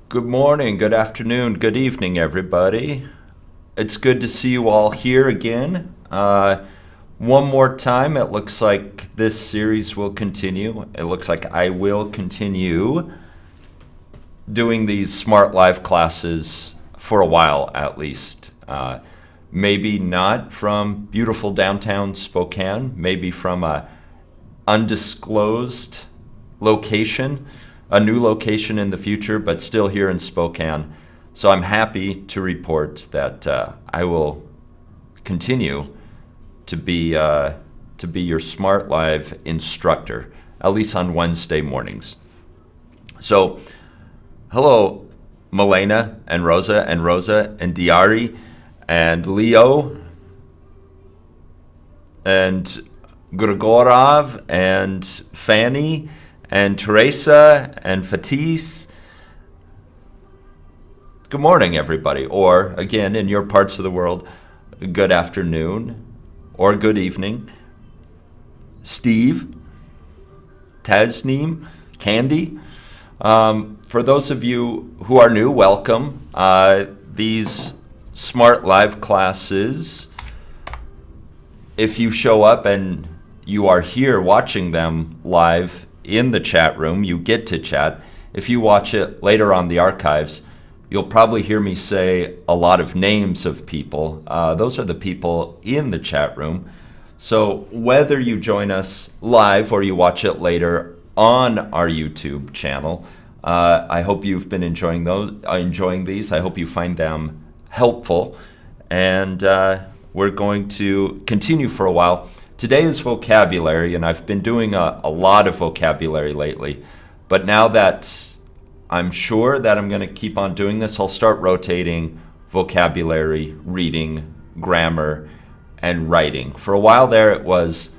Good morning, good afternoon, good evening, everybody. It's good to see you all here again. One more time, it looks like this series will continue. It looks like I will continue doing these Smart Live classes for a while at least. Maybe not from beautiful downtown Spokane, maybe from a undisclosed location, a new location in the future, but still here in Spokane. So I'm happy to report that I will continue to be your Smart Live instructor, at least on Wednesday mornings. So, hello, Milena and Rosa and Diari and Leo and Grigorov and Fanny and Teresa and Fatis. Good morning, everybody. Or, again, in your parts of the world, good afternoon or good evening. Steve, Tasneem, Candy. For those of you who are new, welcome. These Smart Live classes, if you show up and you are here watching them live in the chat room, you get to chat. If you watch it later on the archives, you'll probably hear me say a lot of names of people. Those are the people in the chat room. So whether you join us live or you watch it later on our YouTube channel, I hope you've been enjoying these. I hope you find them helpful. And we're going to continue for a while. Today is vocabulary, and I've been doing a lot of vocabulary lately. But now that I'm sure that I'm going to keep on doing this, I'll start rotating vocabulary, reading, grammar, and writing. For a while there, it was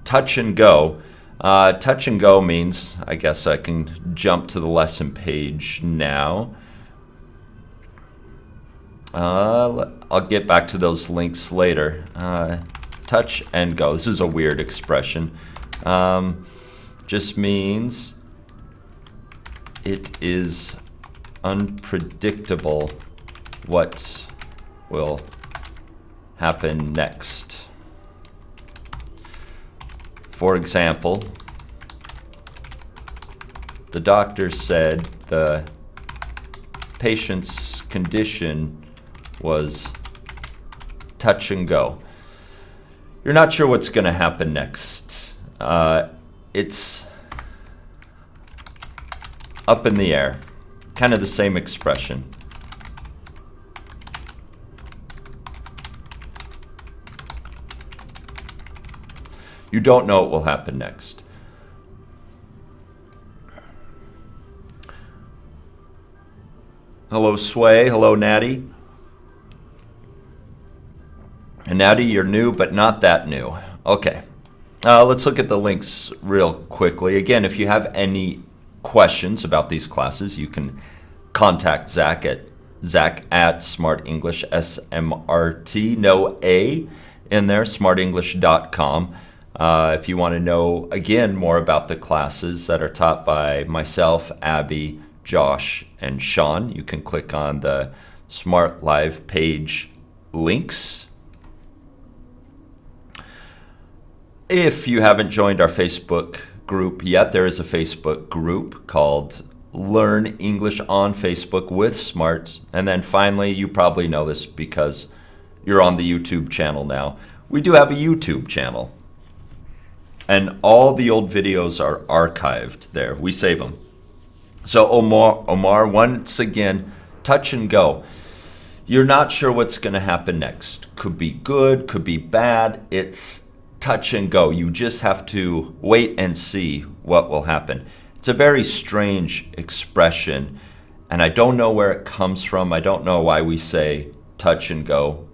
touch and go. Touch and go means, I guess I can jump to the lesson page now. I'll get back to those links later. Touch and go. This is a weird expression. Just means it is unpredictable what will happen next. For example, the doctor said the patient's condition was touch and go. You're not sure what's going to happen next. It's up in the air. Kind of the same expression. You don't know what will happen next. Hello, Sway. Hello, Natty. And Natty, you're new, but not that new. Okay. Let's look at the links real quickly. Again, if you have any questions about these classes, you can contact Zach at Smrt English, SMRT, no A in there, smartenglish.com. If you want to know, again, more about the classes that are taught by myself, Abby, Josh, and Sean, you can click on the Smart Live page links. If you haven't joined our Facebook group yet, there is a Facebook group called Learn English on Facebook with Smrt. And then finally, you probably know this because you're on the YouTube channel now. We do have a YouTube channel. And all the old videos are archived there. We save them. So Omar, once again, touch and go. You're not sure what's going to happen next. Could be good, could be bad. It's touch and go. You just have to wait and see what will happen. It's a very strange expression, and I don't know where it comes from. I don't know why we say touch and go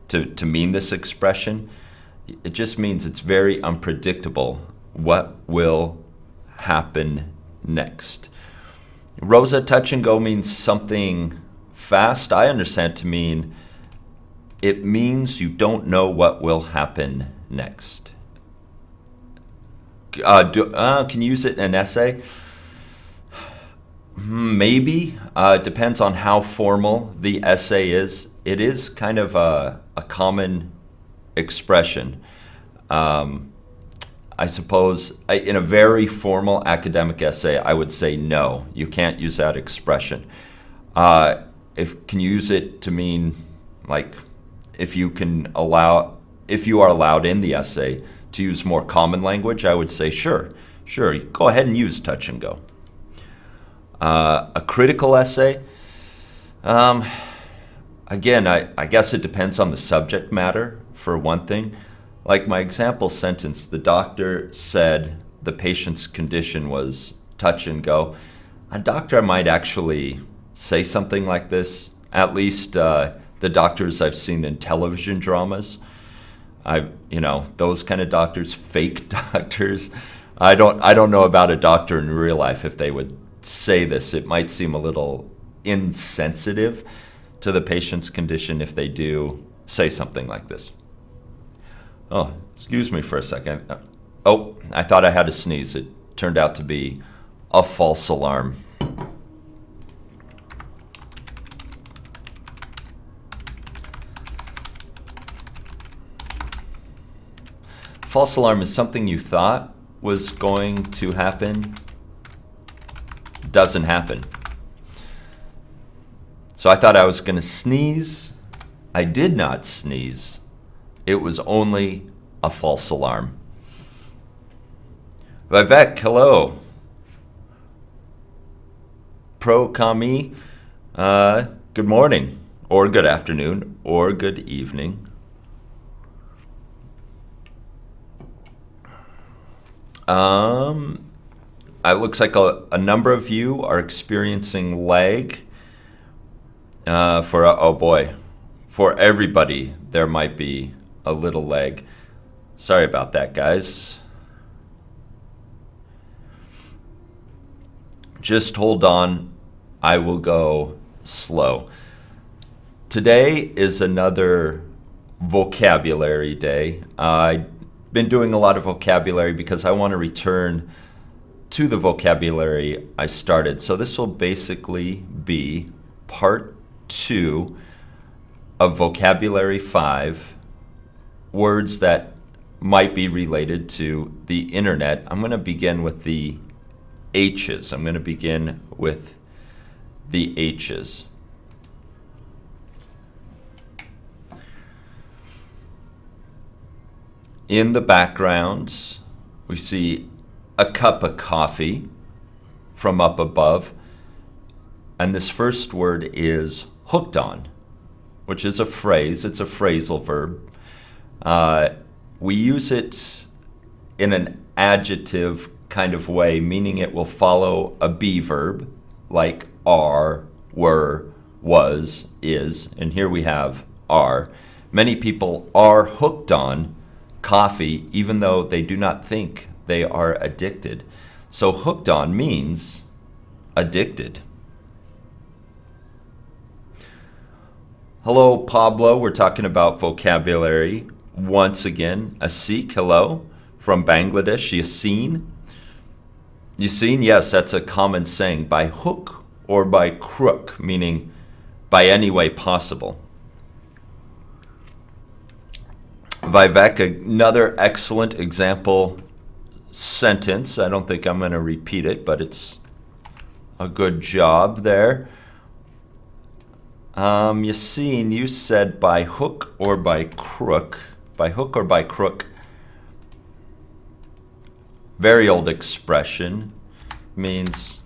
to mean this expression. It just means it's very unpredictable what will happen next. Rosa, touch and go means something fast. I understand to mean it means you don't know what will happen next. Can you use it in an essay? Maybe. Depends on how formal the essay is. It is kind of a common expression. I suppose in a very formal academic essay, I would say no, you can't use that expression. Can you use it to mean, like, if you are allowed in the essay to use more common language, I would say sure, go ahead and use touch and go. A critical essay, again, I guess it depends on the subject matter, for one thing. Like my example sentence, the doctor said the patient's condition was touch and go. A doctor might actually say something like this, at least the doctors I've seen in television dramas. Those kind of doctors, fake doctors. I don't know about a doctor in real life if they would say this. It might seem a little insensitive to the patient's condition if they do say something like this. Oh, excuse me for a second. Oh, I thought I had a sneeze. It turned out to be a false alarm. False alarm is something you thought was going to happen, doesn't happen. So I thought I was going to sneeze. I did not sneeze. It was only a false alarm. Vivek, hello. Pro Kami, good morning, or good afternoon, or good evening. It looks like a number of you are experiencing lag. For everybody, there might be a little lag. Sorry about that, guys. Just hold on. I will go slow. Today is another vocabulary day. I've been doing a lot of vocabulary because I want to return to the vocabulary I started. So this will basically be part 2 of vocabulary 5, words that might be related to the internet. I'm going to begin with the H's. In the background, we see a cup of coffee from up above. And this first word is hooked on, which is a phrase. It's a phrasal verb. We use it in an adjective kind of way, meaning it will follow a be verb, like are, were, was, is, and here we have are. Many people are hooked on coffee, even though they do not think they are addicted. So hooked on means addicted. Hello, Pablo. We're talking about vocabulary. Once again, Asik, hello, from Bangladesh. Yassine. Yassine, yes, that's a common saying. By hook or by crook, meaning by any way possible. Vivek, another excellent example sentence. I don't think I'm going to repeat it, but it's a good job there. Yassine, you said by hook or by crook. By hook or by crook. Very old expression, means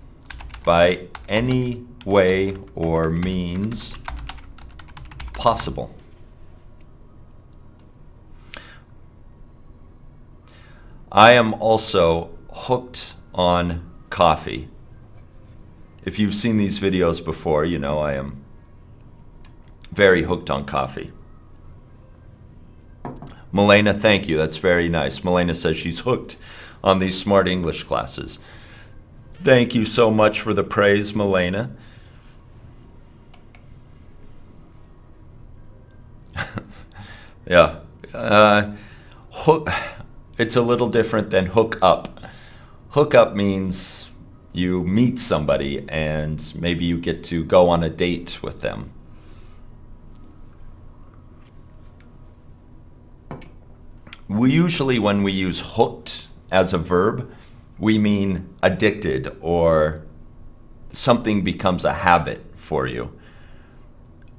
by any way or means possible. I am also hooked on coffee. If you've seen these videos before, you know I am very hooked on coffee. Milena, thank you. That's very nice. Milena says she's hooked on these Smrt English classes. Thank you so much for the praise, Milena. Yeah. It's a little different than hook up. Hook up means You meet somebody and maybe you get to go on a date with them. We usually, when we use hooked as a verb, we mean addicted or something becomes a habit for you.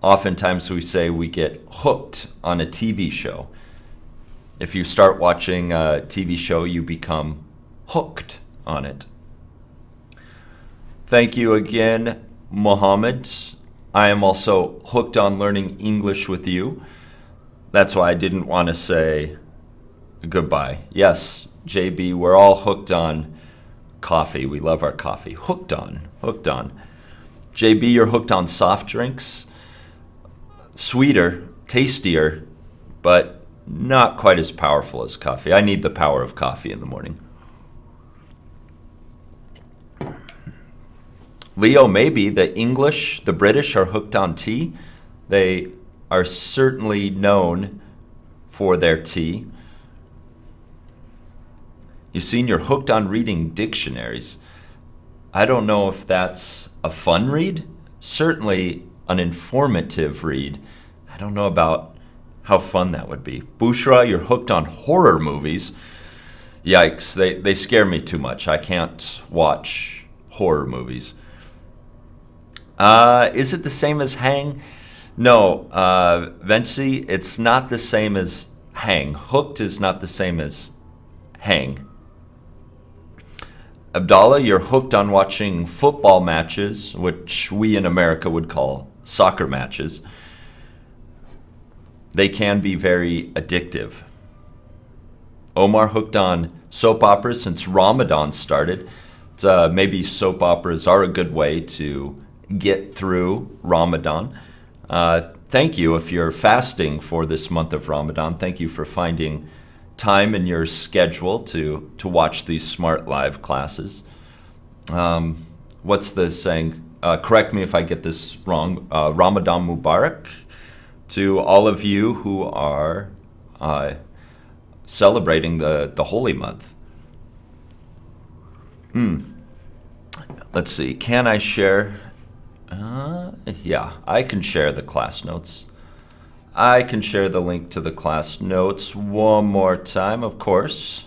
Oftentimes we say we get hooked on a TV show. If you start watching a TV show, you become hooked on it. Thank you again, Mohammed. I am also hooked on learning English with you. That's why I didn't want to say goodbye. Yes, JB, we're all hooked on coffee. We love our coffee. Hooked on. JB, you're hooked on soft drinks. Sweeter, tastier, but not quite as powerful as coffee. I need the power of coffee in the morning. Leo, maybe the English, the British are hooked on tea. They are certainly known for their tea. You've seen you're hooked on reading dictionaries. I don't know if that's a fun read. Certainly an informative read. I don't know about how fun that would be. Bushra, you're hooked on horror movies. Yikes, they scare me too much. I can't watch horror movies. Is it the same as hang? No, Venci, it's not the same as hang. Hooked is not the same as hang. Abdallah, you're hooked on watching football matches, which we in America would call soccer matches. They can be very addictive. Omar, hooked on soap operas since Ramadan started. Maybe soap operas are a good way to get through Ramadan. Thank you if you're fasting for this month of Ramadan. Thank you for finding time in your schedule to watch these Smrt live classes. What's the saying? Correct me if I get this wrong. Ramadan Mubarak to all of you who are celebrating the holy month. Let's see. Can I share? Yeah, I can share the class notes. I can share the link to the class notes one more time, of course.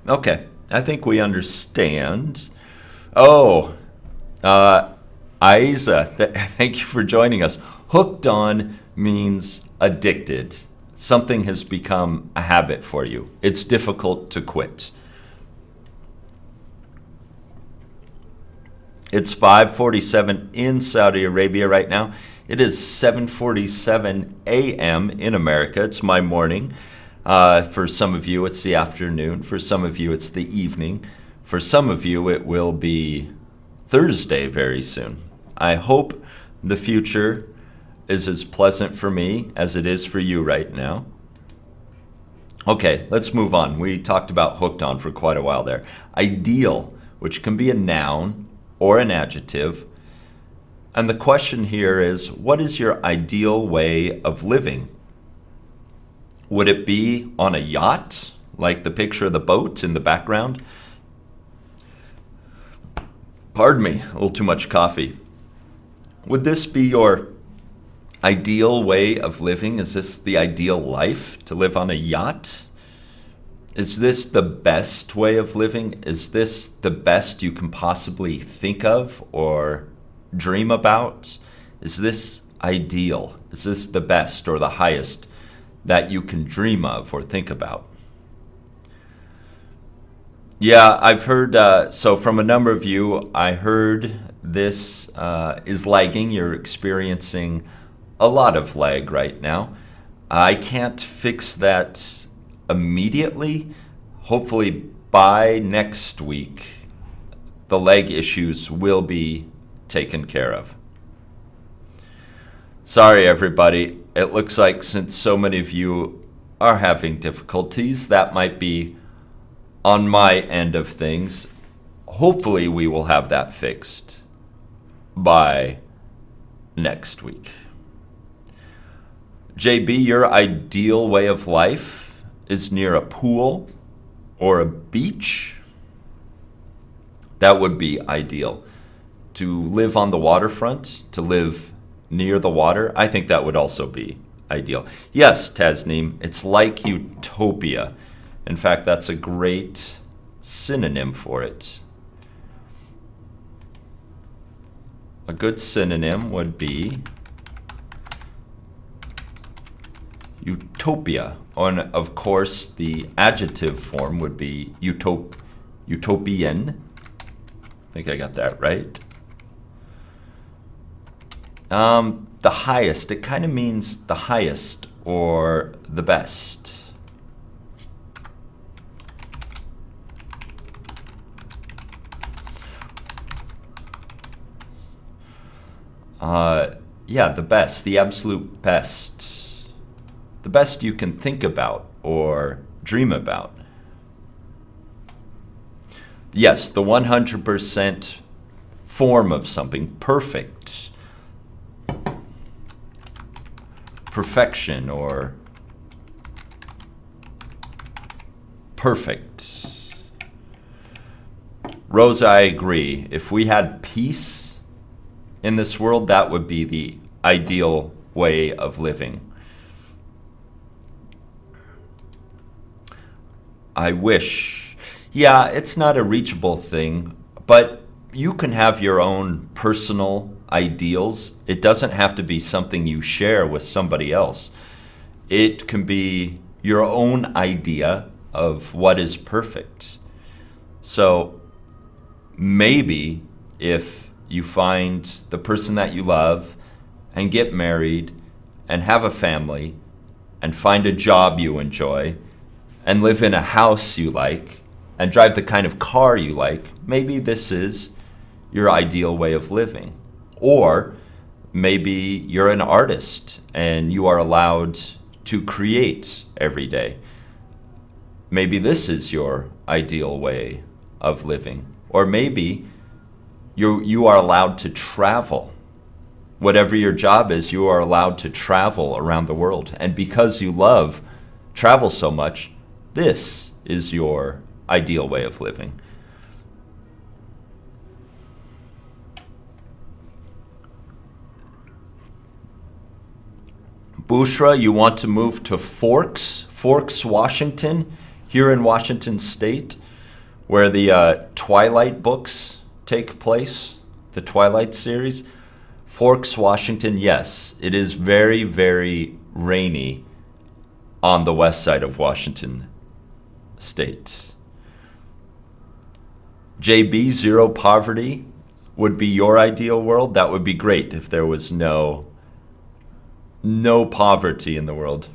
Okay, I think we understand. Oh, Aiza, thank you for joining us. Hooked on means addicted. Something has become a habit for you. It's difficult to quit. It's 5:47 in Saudi Arabia right now. It is 7:47 a.m. in America. It's my morning. For some of you, it's the afternoon. For some of you, it's the evening. For some of you, it will be Thursday very soon. I hope the future is as pleasant for me as it is for you right now. Okay, let's move on. We talked about hooked on for quite a while there. Ideal, which can be a noun or an adjective. And the question here is, what is your ideal way of living? Would it be on a yacht, like the picture of the boat in the background? Pardon me, a little too much coffee. Would this be your ideal way of living? Is this the ideal life, to live on a yacht? Is this the best way of living? Is this the best you can possibly think of or dream about? Is this ideal? Is this the best or the highest that you can dream of or think about? Yeah, I've heard, so from a number of you, I heard this is lagging. You're experiencing a lot of lag right now. I can't fix that immediately. Hopefully by next week, the lag issues will be taken care of. Sorry, everybody. It looks like since so many of you are having difficulties, that might be on my end of things. Hopefully we will have that fixed by next week. JB, your ideal way of life is near a pool or a beach? That would be ideal. To live on the waterfront, to live near the water, I think that would also be ideal. Yes, Tasneem, it's like utopia. In fact, that's a great synonym for it. A good synonym would be utopia. And of course, the adjective form would be utopian. I think I got that right. The highest, it kind of means the highest or the best. Yeah, the best, the absolute best. The best you can think about or dream about. Yes, the 100% form of something, perfect. Perfection or perfect. Rosa, I agree. If we had peace in this world, that would be the ideal way of living. I wish. Yeah, it's not a reachable thing, but you can have your own personal ideals. It doesn't have to be something you share with somebody else. It can be your own idea of what is perfect. So maybe if you find the person that you love and get married and have a family and find a job you enjoy and live in a house you like and drive the kind of car you like, maybe this is your ideal way of living. Or maybe you're an artist and you are allowed to create every day. Maybe this is your ideal way of living. Or maybe you are allowed to travel. Whatever your job is, you are allowed to travel around the world. And because you love travel so much, this is your ideal way of living. Bushra, you want to move to Forks, Washington, here in Washington State, where the Twilight books take place, the Twilight series. Forks, Washington, yes, it is very, very rainy on the west side of Washington State. JB, zero poverty would be your ideal world. That would be great if there was no poverty in the world.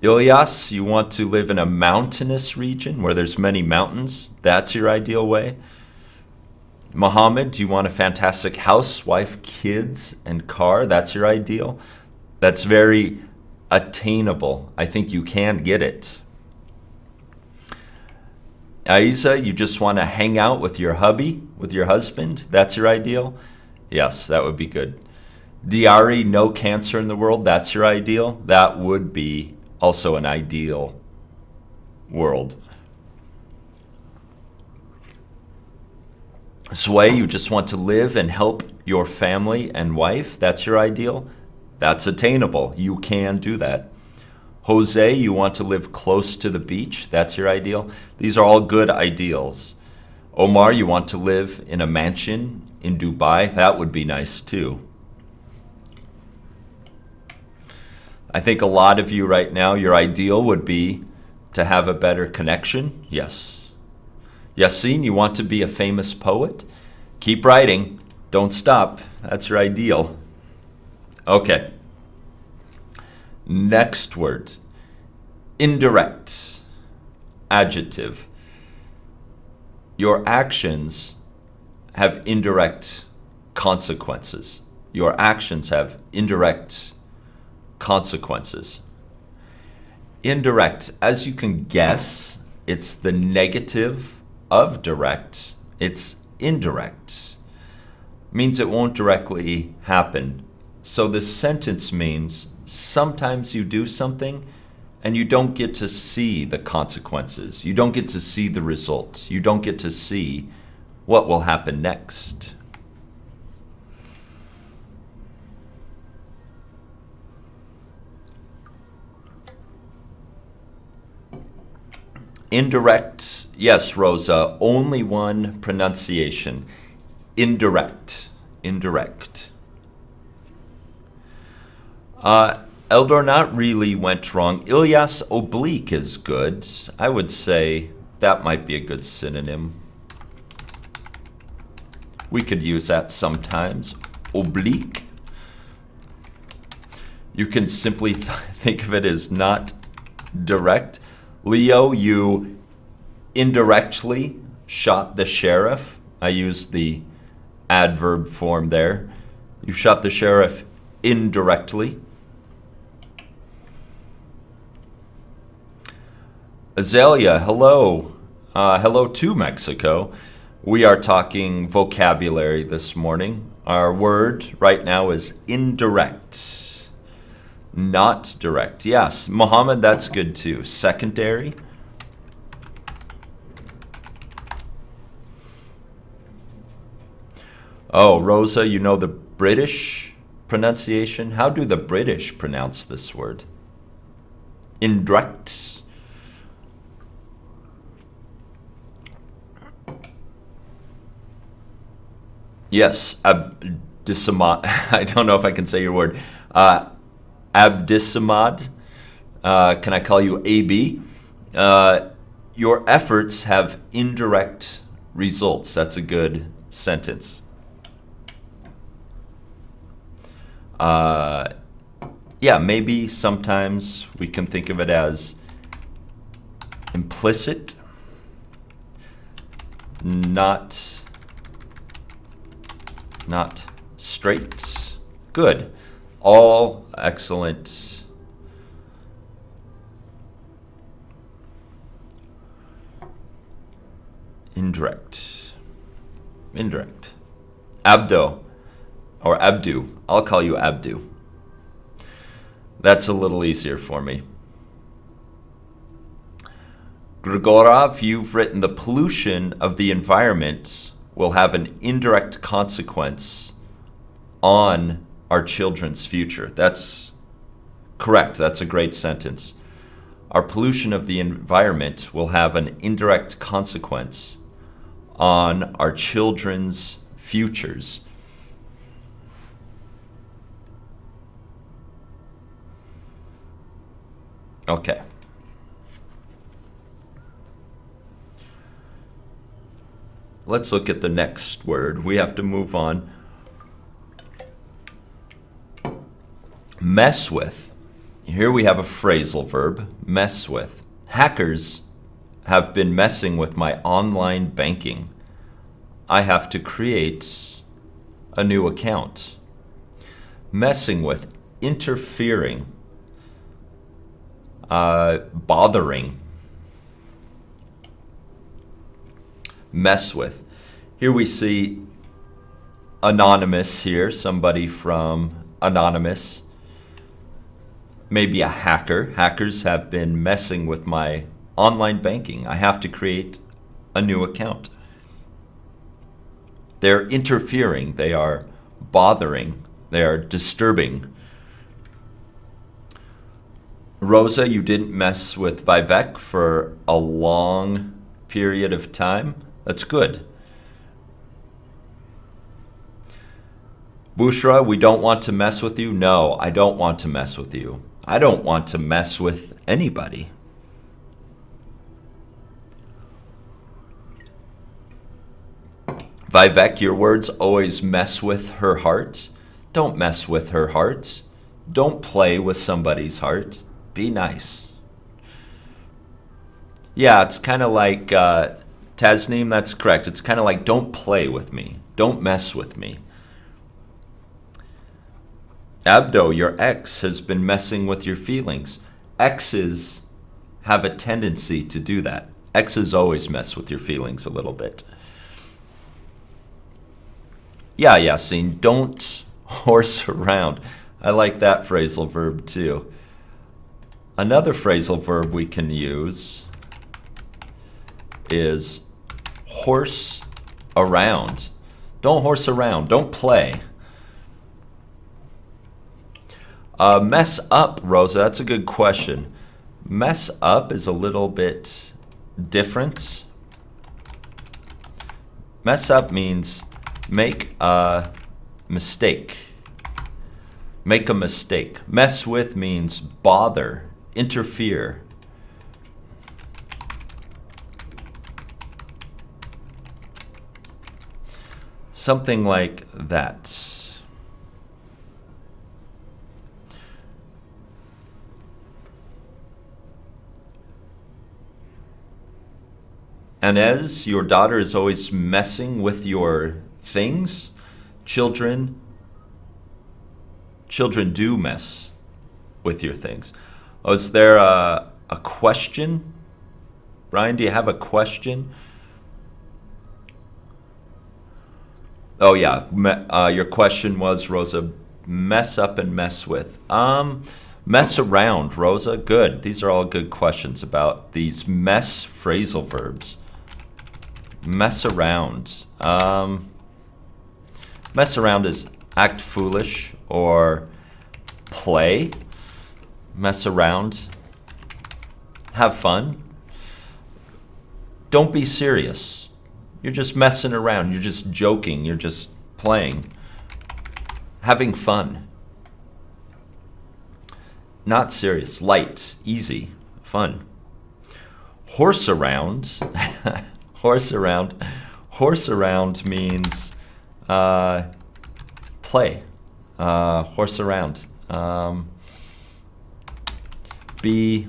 Ilyas, you want to live in a mountainous region where there's many mountains. That's your ideal way. Mohammed, do you want a fantastic house, wife, kids, and car? That's your ideal. That's very attainable. I think you can get it. Aiza, you just want to hang out with your hubby, with your husband. That's your ideal. Yes, that would be good. Diari, no cancer in the world. That's your ideal. That would be also an ideal world. Sway, you just want to live and help your family and wife. That's your ideal. That's attainable. You can do that. Jose, you want to live close to the beach. That's your ideal. These are all good ideals. Omar, you want to live in a mansion in Dubai. That would be nice too. I think a lot of you right now, your ideal would be to have a better connection. Yes. Yassine, you want to be a famous poet? Keep writing. Don't stop. That's your ideal. Okay. Next word. Indirect. Adjective. Your actions have indirect consequences. Your actions have indirect consequences. Indirect, as you can guess, it's the negative of direct. It's indirect. Means it won't directly happen So this sentence means sometimes you do something and you don't get to see the consequences. You don't get to see the results. You don't get to see what will happen next. Indirect, yes, Rosa, only one pronunciation. Indirect, indirect. Eldor not really went wrong. Ilyas oblique is good. I would say that might be a good synonym. We could use that sometimes. Oblique. You can simply think of it as not direct. Leo, you indirectly shot the sheriff. I used the adverb form there. You shot the sheriff indirectly. Azalea, hello. Hello to Mexico. We are talking vocabulary this morning. Our word right now is indirect. Not direct. Yes, Muhammad, that's good too. Secondary. Oh, Rosa, you know the British pronunciation? How do the British pronounce this word? Indirect. Yes, abdissamad. I don't know if I can say your word. Abdissamad. Can I call you AB? Your efforts have indirect results. That's a good sentence. Yeah, maybe sometimes we can think of it as implicit, not straight. Good. All excellent. Indirect. Indirect. Abdo or Abdu. I'll call you Abdu. That's a little easier for me. Grigorov, you've written the pollution of the environment will have an indirect consequence on our children's future. That's correct. That's a great sentence. Our pollution of the environment will have an indirect consequence on our children's futures. Okay. Let's look at the next word. We have to move on. Mess with. Here we have a phrasal verb, mess with. Hackers have been messing with my online banking. I have to create a new account. Messing with, interfering, bothering. Mess with. Here we see anonymous here, somebody from anonymous. Maybe a hacker. Hackers have been messing with my online banking. I have to create a new account. They're interfering. They are bothering. They are disturbing. Rosa, you didn't mess with Vivek for a long period of time. That's good. Bushra, we don't want to mess with you. No, I don't want to mess with you. I don't want to mess with anybody. Vivek, your words always mess with her heart. Don't mess with her heart. Don't play with somebody's heart. Be nice. Yeah, it's kind of like Tasneem, that's correct. It's kind of like don't play with me. Don't mess with me. Abdo, your ex has been messing with your feelings. Exes have a tendency to do that. Exes always mess with your feelings a little bit. Yeah, Yasin, don't Horse around. I like that phrasal verb too. Another phrasal verb we can use is horse around. Don't horse around. Don't play. Mess up, Rosa. That's a good question. Mess up is a little bit different. Mess up means make a mistake. Make a mistake. Mess with means bother, interfere. Something like that. And as your daughter is always messing with your things, children do mess with your things. Oh, is there a question? Brian, do you have a question? Oh yeah, your question was, Rosa, mess up and mess with. Mess around, Rosa, good. These are all good questions about these mess phrasal verbs. Mess around. Mess around is act foolish or play. Mess around. Have fun. Don't be serious. You're just messing around. You're just joking. You're just playing. Having fun. Not serious. Light. Easy. Fun. Horse around. Horse around. Horse around means play. Horse around. Be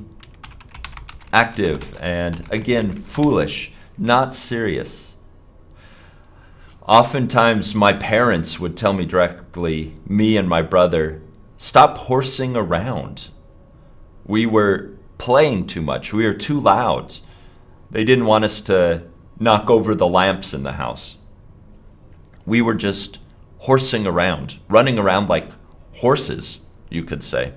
active and, again, foolish, not serious. Oftentimes my parents would tell me directly, me and my brother, stop horsing around. We were playing too much. We were too loud. They didn't want us to knock over the lamps in the house. We were just horsing around, running around like horses, you could say.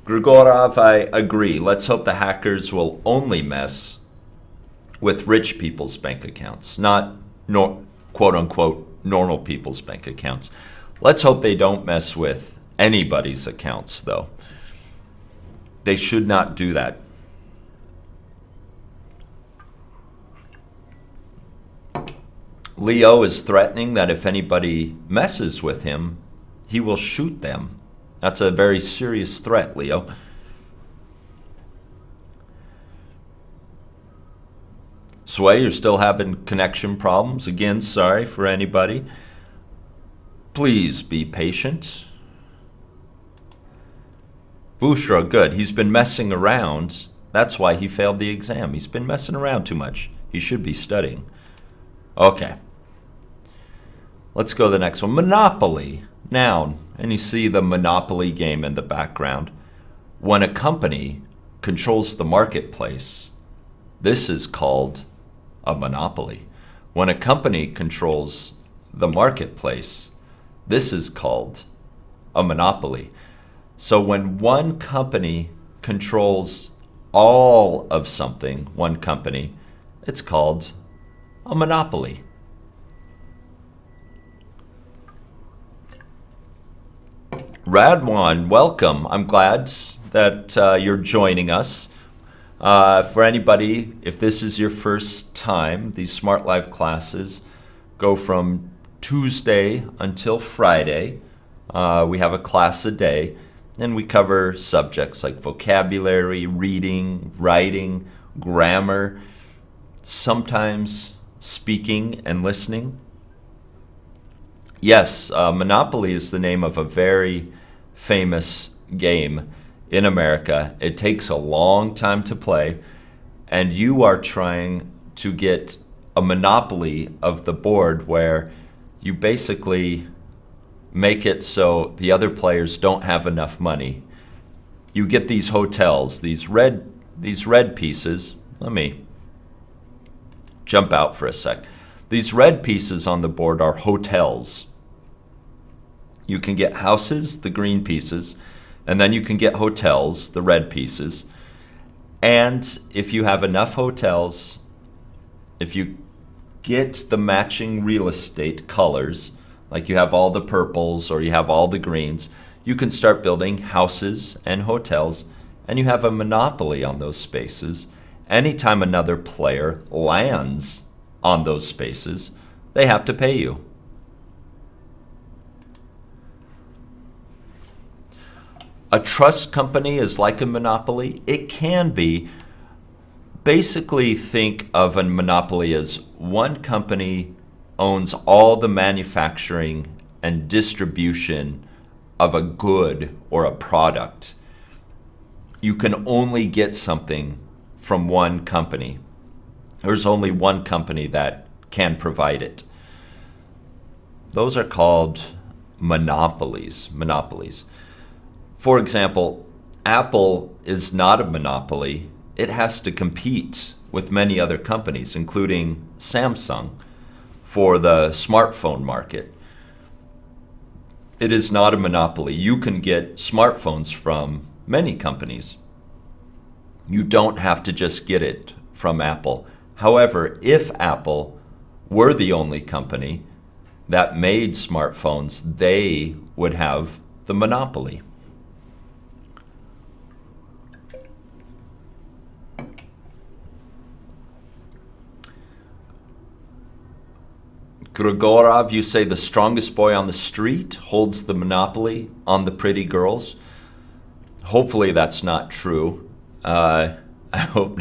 Grigorov, I agree. Let's hope the hackers will only mess with rich people's bank accounts, not quote-unquote normal people's bank accounts. Let's hope they don't mess with anybody's accounts, though. They should not do that. Leo is threatening that if anybody messes with him, he will shoot them. That's a very serious threat, Leo. Sway, you're still having connection problems. Again, sorry for anybody. Please be patient. Bushra, good. He's been messing around. That's why he failed the exam. He's been messing around too much. He should be studying. Okay. Let's go to the next one. Monopoly. Noun. And you see the Monopoly game in the background. When a company controls the marketplace, this is called a monopoly. When a company controls the marketplace, this is called a monopoly. So when one company controls all of something, one company, it's called a monopoly. Radwan, welcome. I'm glad that you're joining us. For anybody, if this is your first time, these Smrt Live classes go from Tuesday until Friday. We have a class a day, and we cover subjects like vocabulary, reading, writing, grammar, sometimes speaking and listening. Yes, Monopoly is the name of a very famous game in America. It takes a long time to play, and you are trying to get a monopoly of the board where you basically make it so the other players don't have enough money. You get these hotels, these red pieces. Let me jump out for a sec. These red pieces on the board are hotels. You can get houses, the green pieces, and then you can get hotels, the red pieces. And if you have enough hotels, if you get the matching real estate colors, like you have all the purples or you have all the greens, you can start building houses and hotels, and you have a monopoly on those spaces. Anytime another player lands on those spaces, they have to pay you. A trust company is like a monopoly. It can be. Basically, think of a monopoly as one company owns all the manufacturing and distribution of a good or a product. You can only get something from one company. There's only one company that can provide it. Those are called monopolies. For example, Apple is not a monopoly. It has to compete with many other companies, including Samsung, for the smartphone market. It is not a monopoly. You can get smartphones from many companies. You don't have to just get it from Apple. However, if Apple were the only company that made smartphones, they would have the monopoly. Grigorov, you say the strongest boy on the street holds the monopoly on the pretty girls. Hopefully that's not true. I hope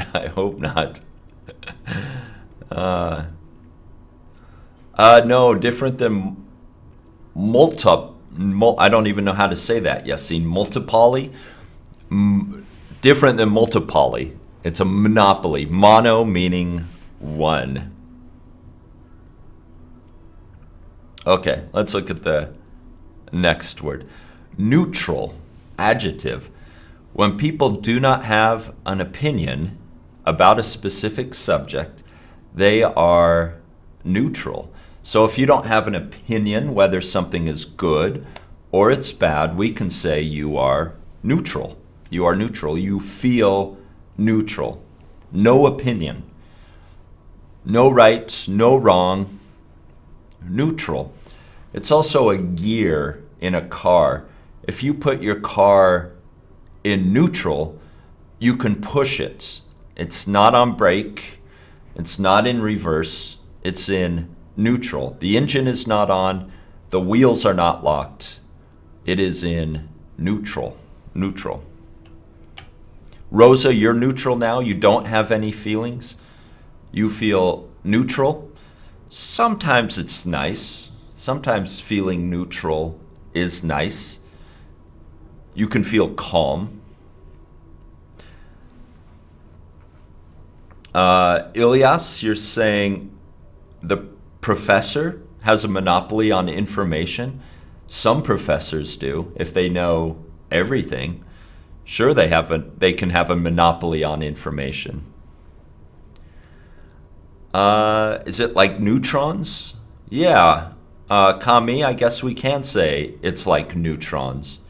not. No, different than I don't even know how to say that. Yassine, multipoly? Different than multipoly. It's a monopoly. Mono meaning one. Okay, let's look at the next word. Neutral, adjective. When people do not have an opinion about a specific subject, they are neutral. So if you don't have an opinion whether something is good or it's bad, we can say you are neutral. You are neutral. You feel neutral. No opinion. No right, no wrong. Neutral. It's also a gear in a car. If you put your car in neutral, you can push it. It's not on brake. It's not in reverse. It's in neutral. The engine is not on. The wheels are not locked. It is in neutral. Neutral. Rosa, you're neutral now. You don't have any feelings. You feel neutral. Sometimes it's nice. Sometimes feeling neutral is nice. You can feel calm. Ilyas, you're saying the professor has a monopoly on information. Some professors do, if they know everything. Sure, they can have a monopoly on information. Is it like neutrons? Yeah. Kami, I guess we can say it's like neutrons.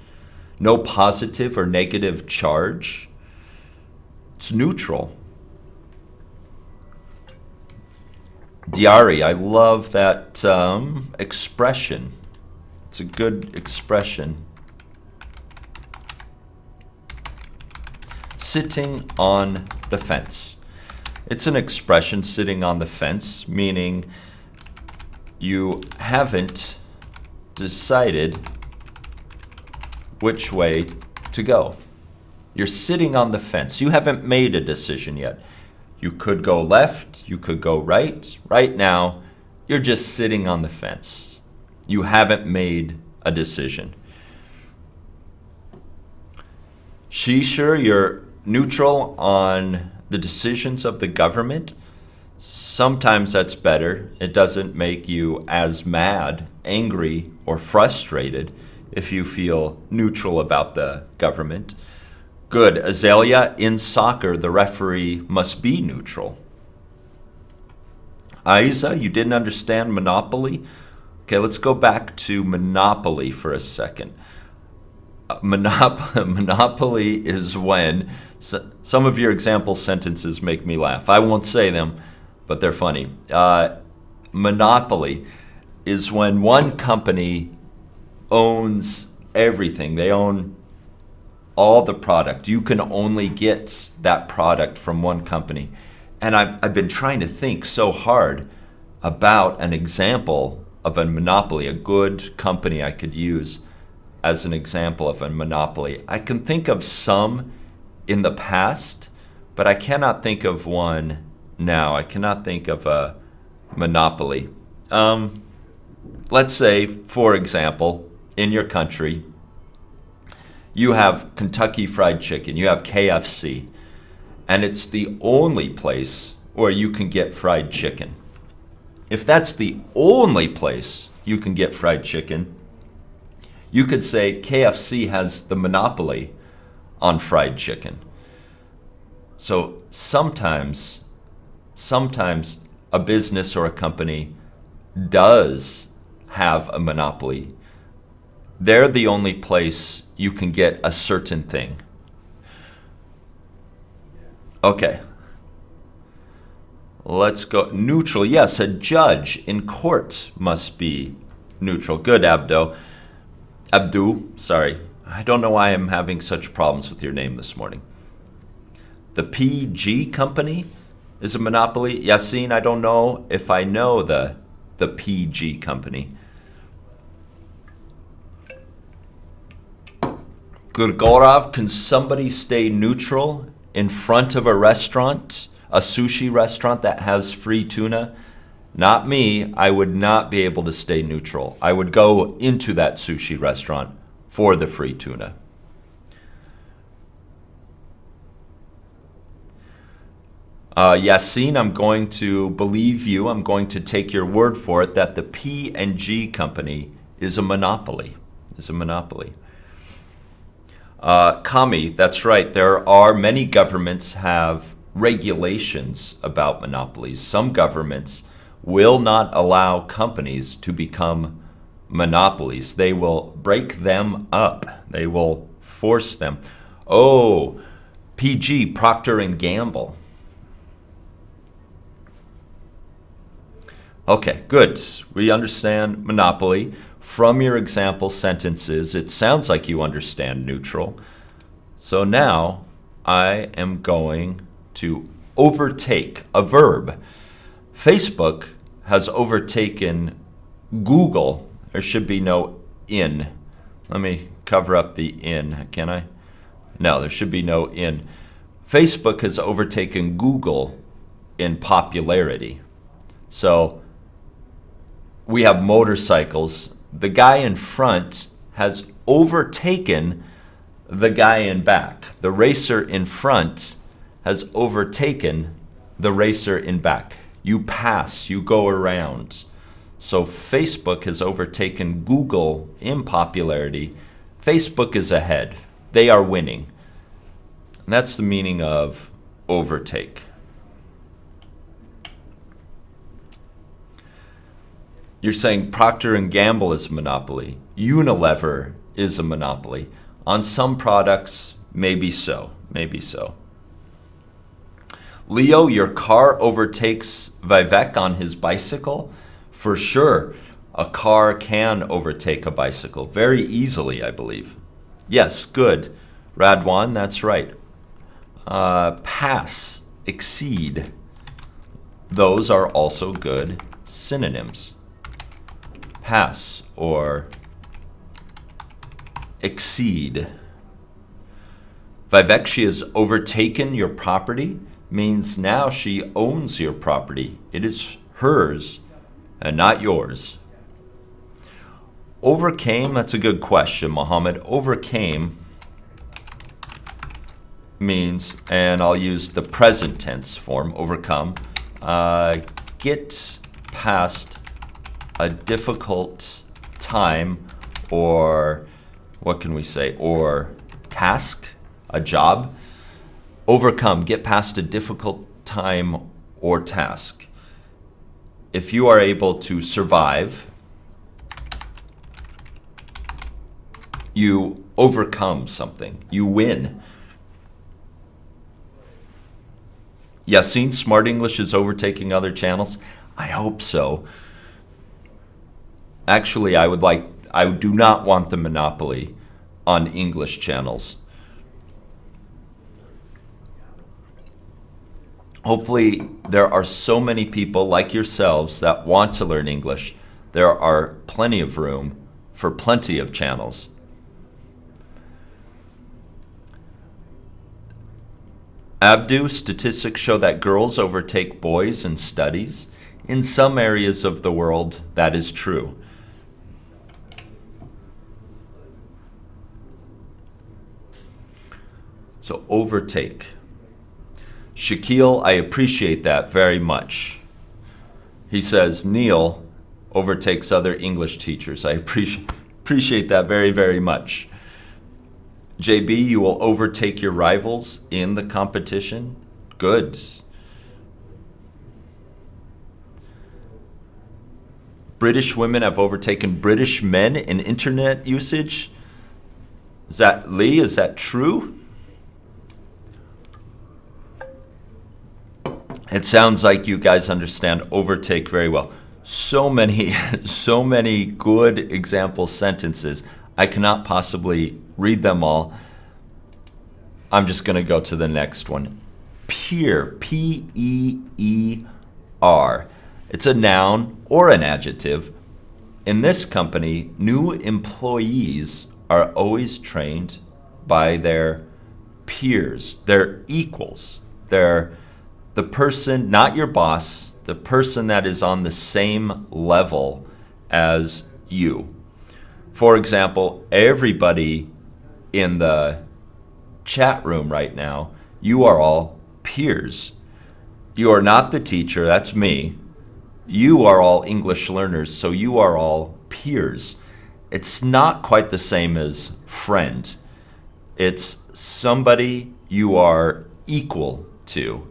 No positive or negative charge. It's neutral. Diari, I love that expression. It's a good expression. Sitting on the fence. It's an expression, sitting on the fence, meaning you haven't decided which way to go. You're sitting on the fence. You haven't made a decision yet. You could go left, you could go right. Right now, you're just sitting on the fence. You haven't made a decision. Sure, you're neutral on the decisions of the government. Sometimes that's better. It doesn't make you as mad, angry, or frustrated if you feel neutral about the government. Good. Azalea, in soccer, the referee must be neutral. Aiza, you didn't understand monopoly? Okay, let's go back to monopoly for a second. Monopoly is when, some of your example sentences make me laugh. I won't say them, but they're funny. Monopoly is when one company owns everything. They own all the product. You can only get that product from one company. And I've been trying to think so hard about an example of a monopoly, a good company I could use as an example of a monopoly. I can think of some in the past, but I cannot think of one now. I cannot think of a monopoly. Let's say, for example, in your country, you have Kentucky Fried Chicken, you have KFC, and it's the only place where you can get fried chicken. If that's the only place you can get fried chicken, you could say KFC has the monopoly on fried chicken. So sometimes a business or a company does have a monopoly. They're the only place you can get a certain thing. Okay. Let's go. Neutral. Yes, a judge in court must be neutral. Good, Abdu, sorry. I don't know why I'm having such problems with your name this morning. The PG company is a monopoly. Yasin, I don't know if I know the PG company. Gurgorov, can somebody stay neutral in front of a restaurant, a sushi restaurant that has free tuna? Not me. I would not be able to stay neutral. I would go into that sushi restaurant for the free tuna. Yasin, I'm going to believe you. I'm going to take your word for it that the P&G company is a monopoly. Kami, that's right. There are many governments have regulations about monopolies. Some governments will not allow companies to become monopolies. They will break them up. They will force them. Oh, PG, Procter and Gamble. Okay, good. We understand monopoly. From your example sentences, it sounds like you understand neutral. So now I am going to overtake a verb. Facebook has overtaken Google. There should be no in. Let me cover up the in, can I? No, there should be no in. Facebook has overtaken Google in popularity. So we have motorcycles. The guy in front has overtaken the guy in back. The racer in front has overtaken the racer in back. You pass, you go around. So Facebook has overtaken Google in popularity. Facebook is ahead. They are winning. And that's the meaning of overtake. You're saying Procter & Gamble is a monopoly. Unilever is a monopoly. On some products, maybe so. Leo, your car overtakes Vivek on his bicycle? For sure, a car can overtake a bicycle very easily, I believe. Yes, good. Radwan, that's right. Pass, exceed. Those are also good synonyms. Pass or exceed. Vivek, she has overtaken your property means now she owns your property. It is hers and not yours. Overcame, that's a good question, Mohammed. Overcame means, and I'll use the present tense form, overcome, get past a difficult time, or what can we say, or task, a job. Overcome, get past a difficult time or task. If you are able to survive You overcome something. You win. Yassine, Smart English is overtaking other channels? I hope so. Actually, I do not want the monopoly on English channels. Hopefully, there are so many people like yourselves that want to learn English. There are plenty of room for plenty of channels. Abdu, statistics show that girls overtake boys in studies. In some areas of the world, that is true. So overtake. Shaquille, I appreciate that very much. He says, Neal overtakes other English teachers. I appreciate that very, very much. JB, you will overtake your rivals in the competition. Good. British women have overtaken British men in internet usage. Is that, Lee, is that true? It sounds like you guys understand overtake very well. So many good example sentences. I cannot possibly read them all. I'm just going to go to the next one. Peer, P-E-E-R. It's a noun or an adjective. In this company, new employees are always trained by their peers, their equals. They're the person, not your boss, the person that is on the same level as you. For example, everybody in the chat room right now, you are all peers. You are not the teacher, that's me. You are all English learners, so you are all peers. It's not quite the same as friend. It's somebody you are equal to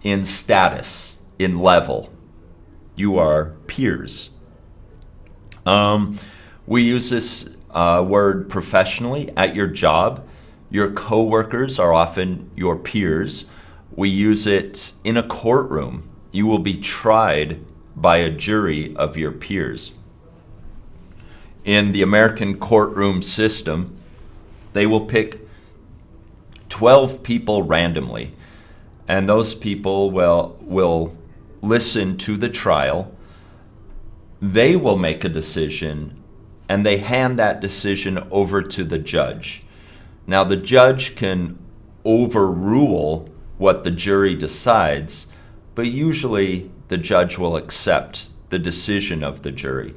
in status, in level. You are peers. We use this word professionally at your job. Your coworkers are often your peers. We use it in a courtroom. You will be tried by a jury of your peers. In the American courtroom system, they will pick 12 people randomly, and those people will listen to the trial. They will make a decision, and they hand that decision over to the judge. Now, the judge can overrule what the jury decides, but usually the judge will accept the decision of the jury.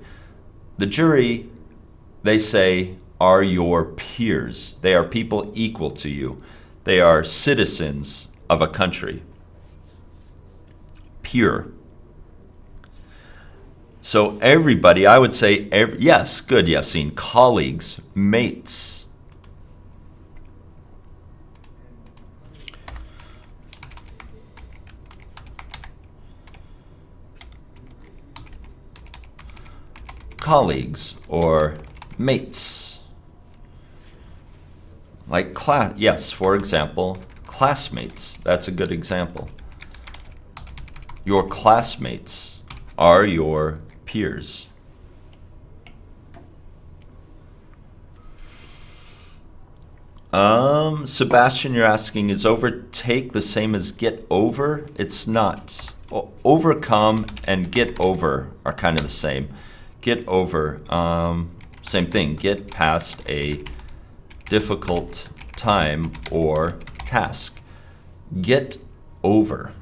The jury, they say, are your peers. They are people equal to you. They are citizens of a country. Peer. So everybody, I would say, yes, good, Yassine. Colleagues, mates. Colleagues or mates. Like class, yes, for example, classmates. That's a good example. Your classmates are your peers. Sebastian, you're asking, is overtake the same as get over? It's not. Overcome and get over are kind of the same. Get over, same thing. Get past a difficult time or task. Get over.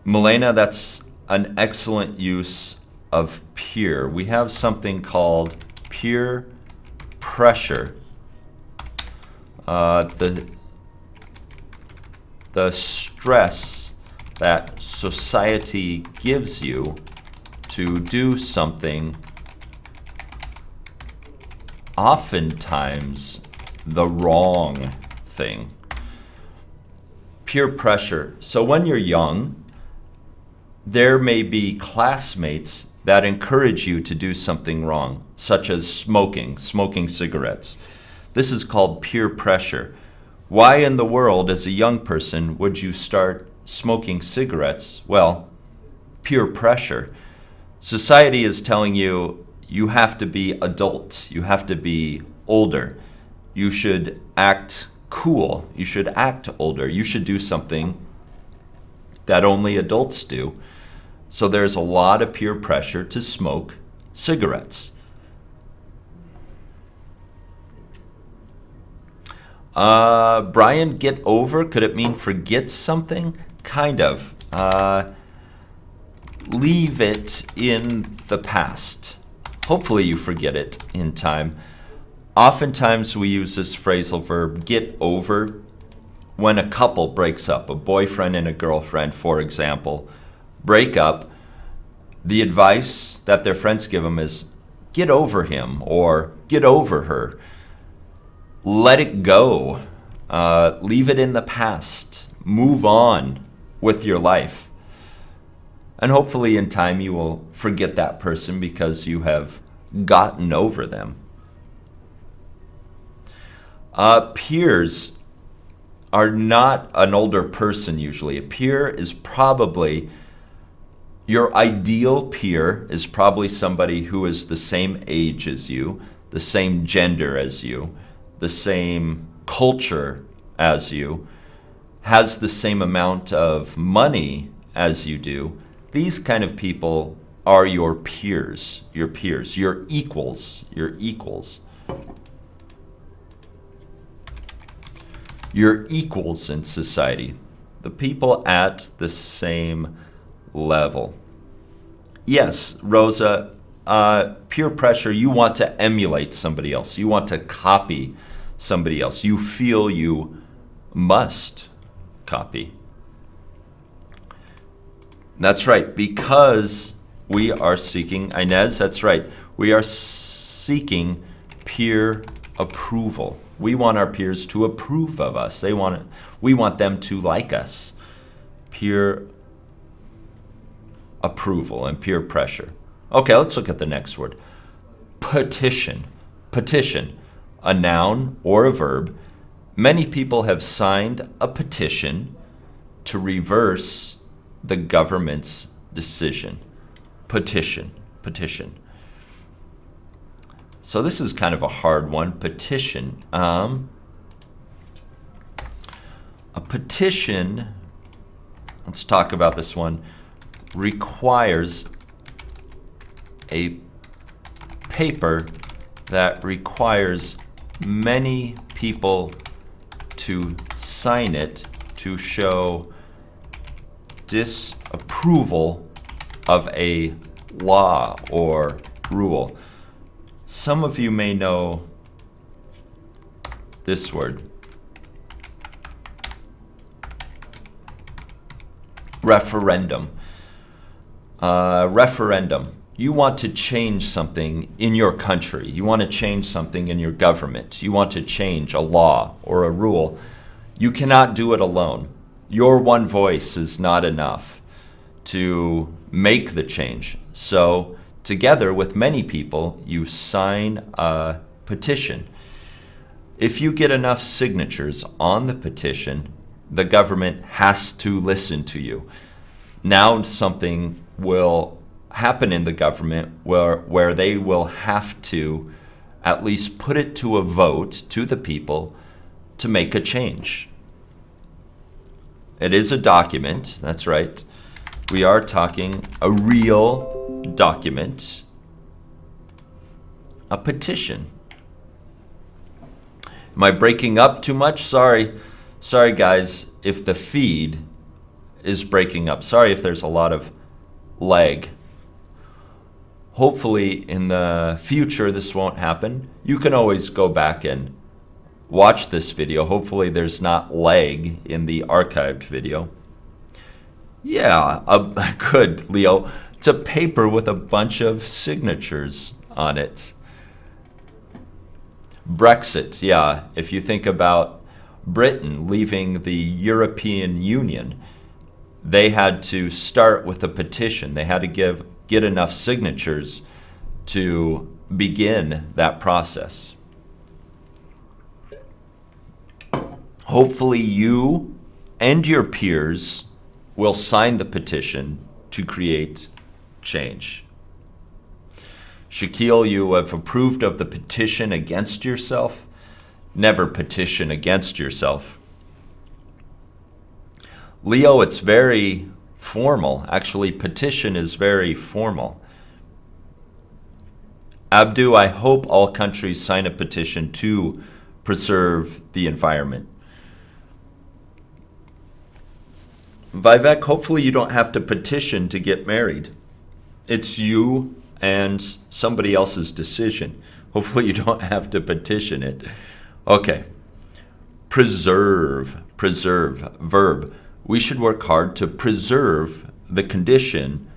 Milena, that's an excellent use of peer. We have something called peer pressure. The stress that society gives you to do something, oftentimes the wrong thing. Peer pressure. So when you're young, there may be classmates that encourage you to do something wrong, such as smoking cigarettes. This is called peer pressure. Why in the world, as a young person, would you start smoking cigarettes? Well, peer pressure. Society is telling you you have to be adult, you have to be older, you should act cool, you should act older, you should do something that only adults do. So there's a lot of peer pressure to smoke cigarettes. Brian, get over, could it mean forget something? Kind of. Leave it in the past. Hopefully you forget it in time. Oftentimes we use this phrasal verb, get over, when a couple breaks up, a boyfriend and a girlfriend, for example, break up. The advice that their friends give them is, get over him or get over her. Let it go. Leave it in the past. Move on with your life. And hopefully in time you will forget that person because you have gotten over them. Peers are not an older person usually. A peer is probably, your ideal peer is probably somebody who is the same age as you, the same gender as you, the same culture as you, has the same amount of money as you do. These kind of people are your peers, your equals, Your equals in society, the people at the same level. Yes, Rosa, peer pressure, you want to emulate somebody else. You want to copy somebody else. You feel you must copy. That's right, because we are seeking, Inez, that's right, we are seeking peer approval. We want our peers to approve of us. We want them to like us. Peer approval and peer pressure. Okay, let's look at the next word. Petition. Petition, a noun or a verb. Many people have signed a petition to reverse the government's decision. Petition. So this is kind of a hard one, petition. A petition, let's talk about this one, requires a paper that requires many people to sign it to show disapproval of a law or rule. Some of you may know this word. Referendum. Referendum. You want to change something in your country. You want to change something in your government. You want to change a law or a rule. You cannot do it alone. Your one voice is not enough to make the change. So together with many people, you sign a petition. If you get enough signatures on the petition, the government has to listen to you. Now something will happen in the government where they will have to at least put it to a vote to the people to make a change. It is a document, that's right. We are talking a real document, a petition. Am I breaking up too much? Sorry guys, if the feed is breaking up. Sorry if there's a lot of lag. Hopefully in the future this won't happen. You can always go back and watch this video. Hopefully there's not lag in the archived video. Yeah, good, Leo. It's a paper with a bunch of signatures on it. Brexit, yeah. If you think about Britain leaving the European Union, they had to start with a petition. They had to give get enough signatures to begin that process. Hopefully you and your peers will sign the petition to create change. Shaquille, you have approved of the petition against yourself. Never petition against yourself. Leo, it's very formal. Actually, petition is very formal. Abdu, I hope all countries sign a petition to preserve the environment. Vivek, hopefully you don't have to petition to get married. It's you and somebody else's decision. Hopefully you don't have to petition it. Okay. Preserve, verb. We should work hard to preserve the condition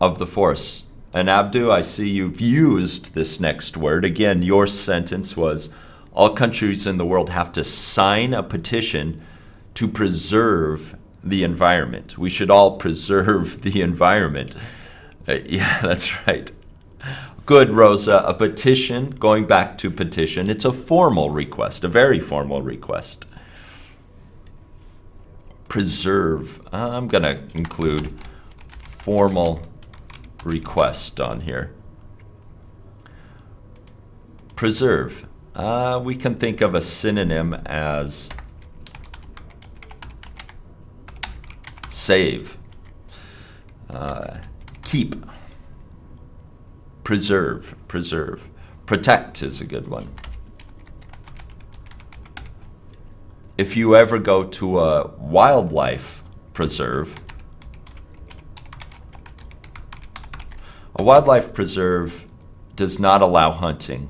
of the forest. And Abdu, I see you've used this next word. Again, your sentence was, all countries in the world have to sign a petition to preserve the environment. We should all preserve the environment. Yeah, that's right. Good, Rosa. A petition, going back to petition, it's a formal request, a very formal request. Preserve. I'm going to include formal request on here. Preserve. We can think of a synonym as save. Keep. Preserve. Protect is a good one. If you ever go to a wildlife preserve, a wildlife preserve does not allow hunting.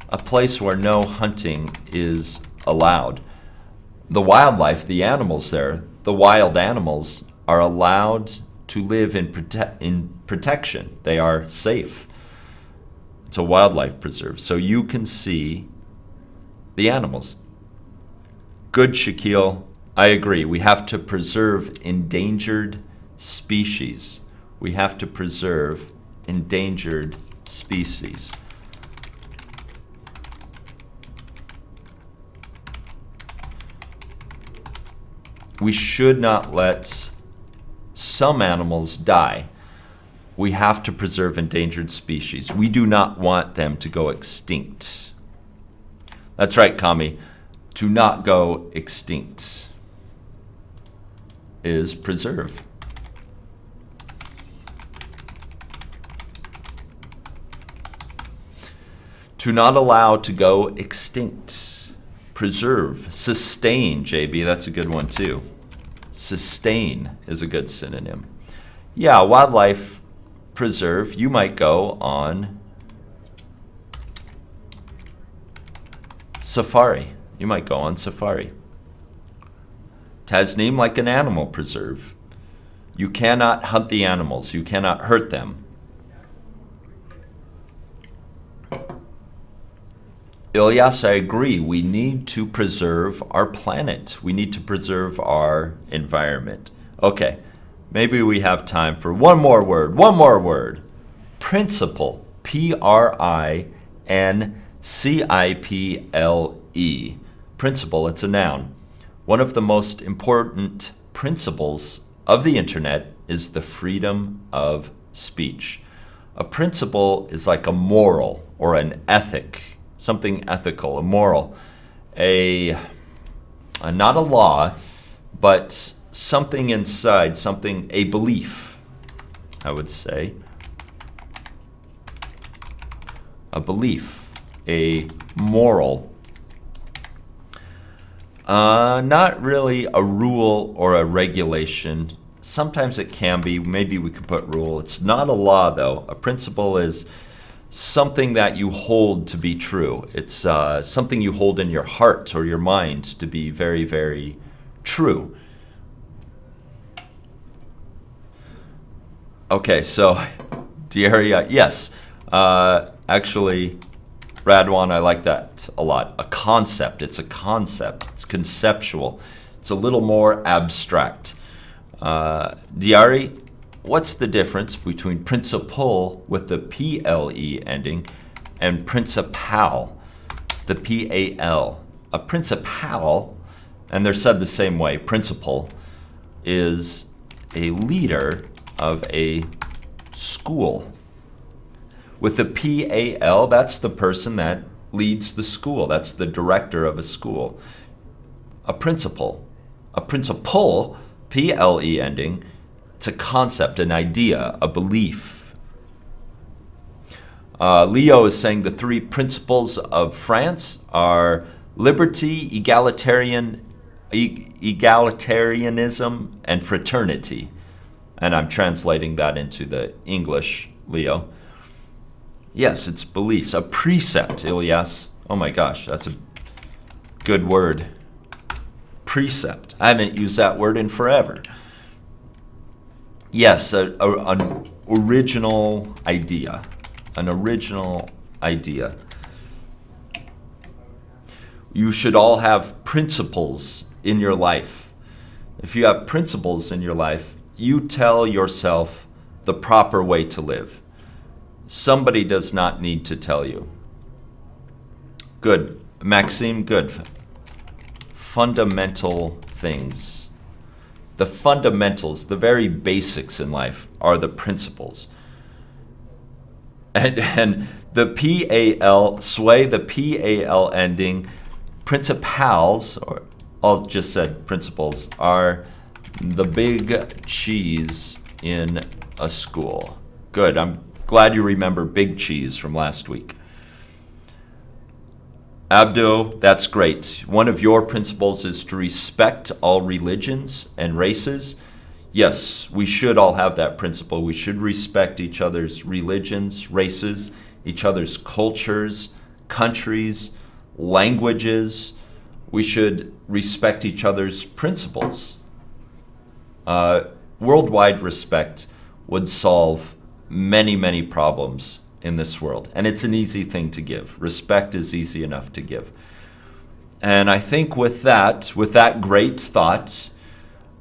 A place where no hunting is allowed. The wildlife, the animals there, the wild animals are allowed to live in protection. They are safe. It's a wildlife preserve, so you can see the animals. Good, Shaquille. I agree. We have to preserve endangered species. We have to preserve endangered species. We should not let some animals die. We have to preserve endangered species. We do not want them to go extinct. That's right, Kami. To not go extinct is preserve. To not allow to go extinct. Preserve. Sustain, JB. That's a good one too. Sustain is a good synonym. Yeah, wildlife preserve. You might go on safari. You might go on safari. Tasneem, like an animal preserve. You cannot hunt the animals. You cannot hurt them. Ilyas, I agree. We need to preserve our planet. We need to preserve our environment. Okay, maybe we have time for one more word. One more word. Principle. P-R-I-N-C-I-P-L-E. Principle, it's a noun. One of the most important principles of the internet is the freedom of speech. A principle is like a moral or an ethic. Something ethical, a moral, not a law, but something inside, something, a belief, I would say. A belief, a moral. Not really a rule or a regulation. Sometimes it can be, maybe we could put rule. It's not a law though. A principle is something that you hold to be true. It's something you hold in your heart or your mind to be very, very true. Okay, so Diaria, yes. Actually, Radwan, I like that a lot. A concept. It's a concept. It's conceptual. It's a little more abstract. Diari, what's the difference between principal with the PLE ending and principal, the PAL? A principal, and they're said the same way, principal, is a leader of a school. With the PAL, that's the person that leads the school. That's the director of a school. A principal, PLE ending, it's a concept, an idea, a belief. Leo is saying the three principles of France are liberty, egalitarianism, and fraternity. And I'm translating that into the English, Leo. Yes, it's beliefs. A precept, Ilyas. Oh my gosh, that's a good word. Precept. I haven't used that word in forever. Yes, an original idea. An original idea. You should all have principles in your life. If you have principles in your life, you tell yourself the proper way to live. Somebody does not need to tell you. Good. Maxime, good. Fundamental things. The fundamentals, the very basics in life are the principles. And the PAL, sway, the PAL ending, principals, or I'll just said principles, are the big cheese in a school. Good. I'm glad you remember big cheese from last week. Abdo, that's great. One of your principles is to respect all religions and races. Yes, we should all have that principle. We should respect each other's religions, races, each other's cultures, countries, languages. We should respect each other's principles. Worldwide respect would solve many, many problems in this world. And it's an easy thing to give. Respect is easy enough to give. And I think with that great thought,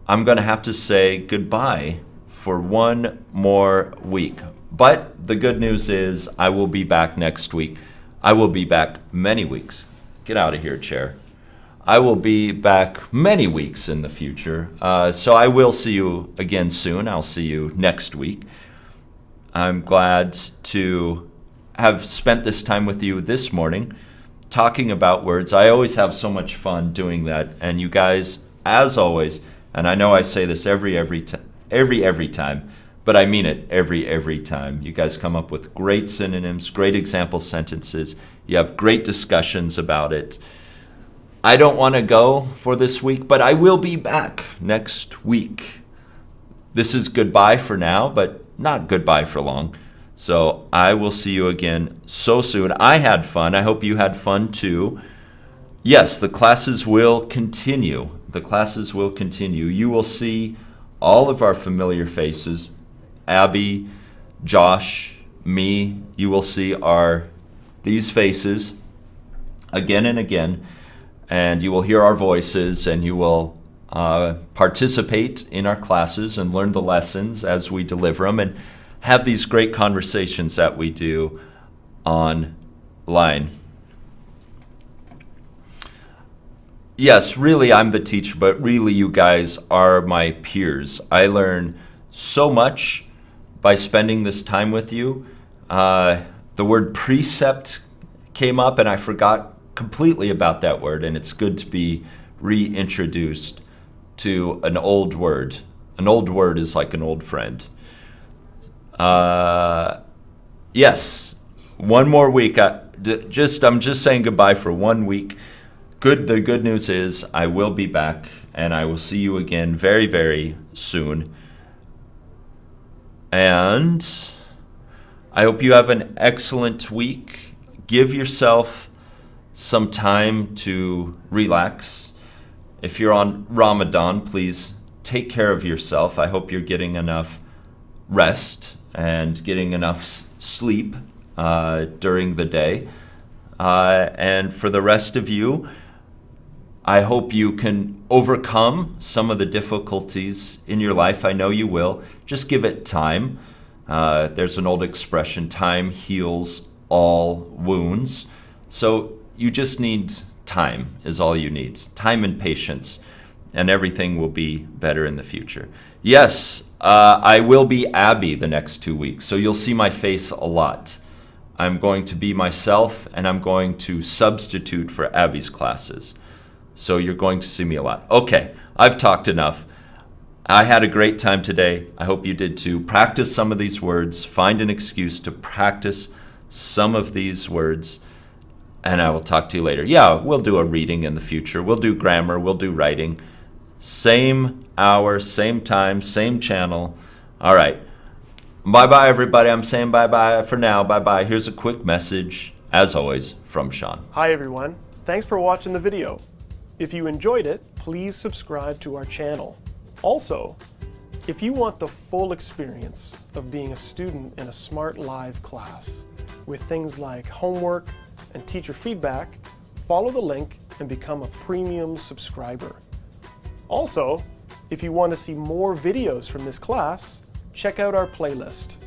I'm going to have to say goodbye for one more week. But the good news is I will be back next week. I will be back many weeks. Get out of here, chair. I will be back many weeks in the future. So I will see you again soon. I'll see you next week. I'm glad to have spent this time with you this morning talking about words. I always have so much fun doing that. And you guys, as always, and I know I say this every time, but I mean it every time. You guys come up with great synonyms, great example sentences. You have great discussions about it. I don't want to go for this week, but I will be back next week. This is goodbye for now, but not goodbye for long. So I will see you again so soon. I had fun. I hope you had fun too. Yes, the classes will continue. The classes will continue. You will see all of our familiar faces. Abby, Josh, me. You will see these faces again and again. And you will hear our voices, and you will participate in our classes and learn the lessons as we deliver them and have these great conversations that we do online. Yes, really, I'm the teacher, but really you guys are my peers. I learn so much by spending this time with you. The word precept came up, and I forgot completely about that word, and it's good to be reintroduced to an old word. An old word is like an old friend. Yes, one more week. I'm just saying goodbye for 1 week. The good news is I will be back, and I will see you again very, very soon. And I hope you have an excellent week. Give yourself some time to relax. If you're on Ramadan, please take care of yourself. I hope you're getting enough rest and getting enough sleep during the day. And for the rest of you, I hope you can overcome some of the difficulties in your life. I know you will. Just give it time. There's an old expression, time heals all wounds. So you just need time is all you need. Time and patience, and everything will be better in the future. Yes, I will be Abby the next 2 weeks, so you'll see my face a lot. I'm going to be myself, and I'm going to substitute for Abby's classes. So you're going to see me a lot. Okay, I've talked enough. I had a great time today. I hope you did too. Practice some of these words. Find an excuse to practice some of these words, and I will talk to you later. Yeah, we'll do a reading in the future. We'll do grammar. We'll do writing. Same hour, same time, same channel. All right. Bye-bye, everybody. I'm saying bye-bye for now. Bye-bye. Here's a quick message, as always, from Sean. Hi, everyone. Thanks for watching the video. If you enjoyed it, please subscribe to our channel. Also, if you want the full experience of being a student in a Smrt Live class with things like homework and teacher feedback, follow the link and become a premium subscriber. Also, if you want to see more videos from this class, check out our playlist.